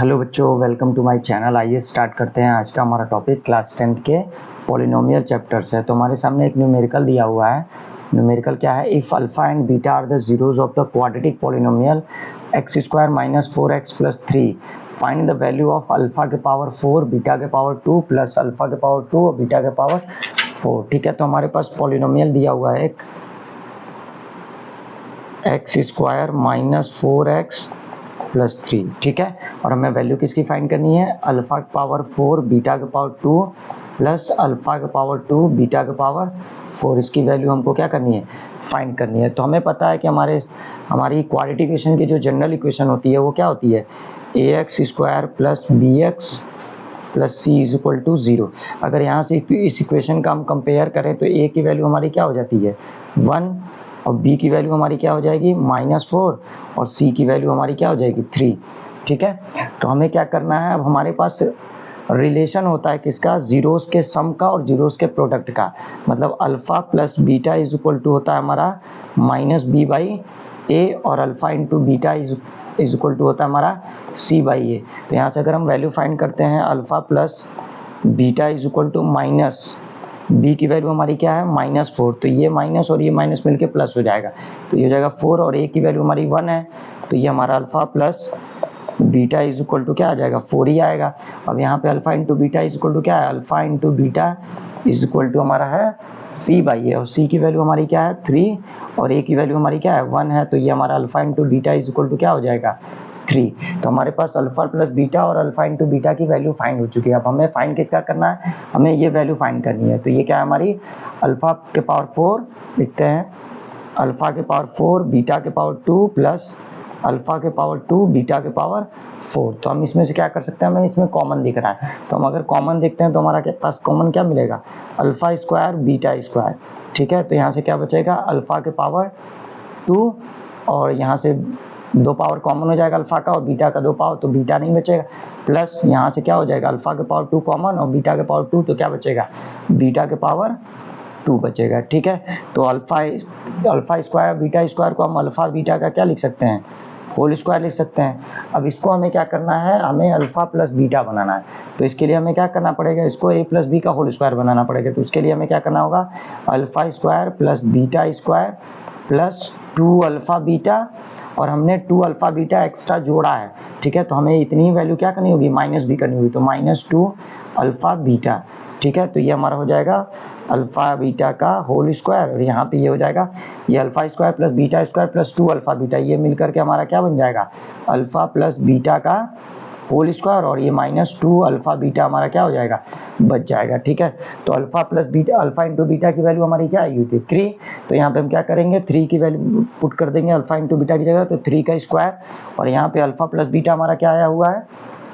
Hello बच्चों, welcome to my channel. आइए start करते हैं आज का हमारा टॉपिक क्लास 10th के पॉलिनोमियल चैप्टर से। तो हमारे सामने एक न्यूमेरिकल दिया हुआ है। न्यूमेरिकल क्या है? If alpha and beta are the zeros of the quadratic polynomial x square minus 4x plus 3, find the value of alpha के पावर 4, बीटा के पावर 2 प्लस अल्फा के पावर 2 और बीटा के पावर 4। ठीक है, तो हमारे पास पॉलिनोमियल दिया हुआ है एक x square minus 4x plus 3। ठीक है, और हमें वैल्यू किसकी फाइंड करनी है? अल्फा के पावर 4 बीटा के पावर 2 प्लस अल्फा के पावर 2 बीटा के पावर 4। इसकी वैल्यू हमको क्या करनी है? फाइंड करनी है। तो हमें पता है कि हमारी क्वाड्रेटिक इक्वेशन की जो जनरल इक्वेशन होती है वो क्या होती है? ax square plus bx plus C is equal to 0। अगर यहाँ से इस इक्वेशन का हम कंपेयर करें तो a की वैल्यू हमारी क्या हो जाती है? 1, और b की वैल्यू हमारी क्या हो जाएगी? -4, और c की वैल्यू हमारी क्या हो जाएगी? 3। ठीक है, तो हमें क्या करना है? अब हमारे पास रिलेशन होता है किसका? जीरोस के सम का और जीरोस के प्रोडक्ट का। मतलब alpha plus beta is equal to होता है हमारा -b/a, और alpha into beta is equal to होता है हमारा c/a। तो यहाँ से अगर हम वैल्यू फाइंड करते हैं, alpha plus beta is equal to minus b की वैल्यू हमारी क्या है? -4। तो ये माइनस और ये माइनस मिलके प्लस हो जाएगा, तो ये हो जाएगा 4, और a की वैल्यू हमारी 1 है, तो ये हमारा alpha plus beta is equal to क्या आ जाएगा? 4 ही आएगा। अब यहाँ पे alpha into beta is equal to क्या है? Alpha into beta is equal to हमारा है c/a, और c की वैल्यू हमारी क्या है? 3, और a की वैल्यू हमारी क्या है? 1 है, तो ये हमारा alpha into beta is equal to क्या हो जाएगा? 3। तो हमारे पास अल्फा प्लस बीटा और अल्फा इंटू बीटा की वैल्यू फाइंड हो चुकी है। अब हमें फाइंड किसका करना है? हमें ये वैल्यू फाइंड करनी है। तो ये क्या है हमारी? अल्फा के पावर 4 लिखते हैं, अल्फा के पावर 4 बीटा के पावर 2 प्लस अल्फा के पावर 2 बीटा के पावर 4। तो हम इसमें से क्या कर सकते हैं? हमें इसमें कॉमन दिख रहा है, तो हम अगर कॉमन देखते हैं तो हमारा के पास कॉमन क्या मिलेगा? Alpha square beta square. ठीक है, तो यहाँ से क्या बचेगा? अल्फा के पावर 2, और यहाँ से 2 पावर कॉमन हो जाएगा अल्फा का, और बीटा का 2 पावर, तो बीटा नहीं बचेगा। प्लस यहाँ से क्या हो जाएगा? अल्फा के पावर 2 कॉमन और बीटा के पावर 2, तो क्या बचेगा? बीटा के पावर 2 बचेगा। ठीक है, तो अल्फा स्क्वायर बीटा स्क्वायर को हम अल्फा बीटा का क्या लिख सकते हैं? होल स्क्वायर लिख सकते हैं। अब इसको हमें क्या करना है? हमें अल्फा प्लस बीटा बनाना है। तो इसके लिए हमें क्या करना पड़ेगा? इसको a प्लस बी का होल स्क्वायर बनाना पड़ेगा। तो उसके लिए हमें क्या करना होगा? Alpha square plus beta square plus 2 alpha beta, और हमने 2 अल्फा बीटा एक्स्ट्रा जोड़ा है। ठीक है, तो हमें इतनी वैल्यू क्या करनी होगी? माइनस भी करनी होगी, तो -2 अल्फा बीटा। ठीक है, तो ये हमारा हो जाएगा अल्फा बीटा का होल स्क्वायर, और यहाँ पे ये हो जाएगा ये alpha square plus beta square plus 2 alpha beta, ये मिलकर के हमारा क्या बन जाएगा? अल्फा प्लस बीटा का होल स्क्वायर, और ये -2 अल्फा बीटा हमारा क्या हो जाएगा? बच जाएगा। ठीक है, तो alpha plus beta, alpha into beta की वैल्यू हमारी क्या आई थी? 3। तो यहाँ पे हम क्या करेंगे? 3 की वैल्यू पुट कर देंगे अल्फा इंटू बीटा की जगह, तो 3 का स्क्वायर, और यहाँ पे अल्फा प्लस बीटा हमारा क्या आया हुआ है?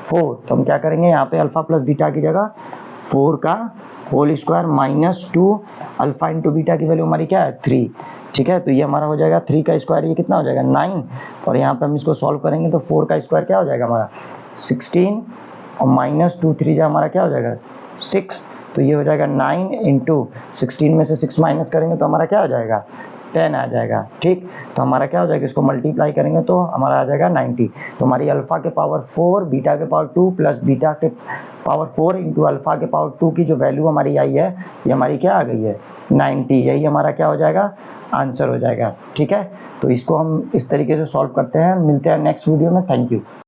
4। तो हम क्या करेंगे? यहाँ पे अल्फा प्लस बीटा की जगह 4 का whole square -2 alpha into beta की वैल्यू हमारी क्या है? 3। ठीक है, तो ये हमारा हो जाएगा 3 का स्क्वायर, ये कितना हो जाएगा? 9, और यहाँ पे हम इसको सॉल्व करेंगे तो 4 का स्क्वायर क्या हो जाएगा हमारा? 16, और -2 3 हमारा क्या हो जाएगा? 6। तो ये हो जाएगा 9 इंटू 16 में से 6 माइनस करेंगे तो हमारा क्या हो जाएगा? 10 आ जाएगा। ठीक, तो हमारा क्या हो जाएगा? इसको मल्टीप्लाई करेंगे तो हमारा आ जाएगा 90। तो हमारी अल्फा के पावर 4 बीटा के पावर 2 प्लस बीटा के पावर 4 इंटू अल्फा के पावर 2 की जो वैल्यू हमारी आई है, ये हमारी क्या आ गई है? 90। यही हमारा क्या हो जाएगा? आंसर हो जाएगा। ठीक है, तो इसको हम इस तरीके से सॉल्व करते हैं। मिलते हैं नेक्स्ट वीडियो में। Thank you.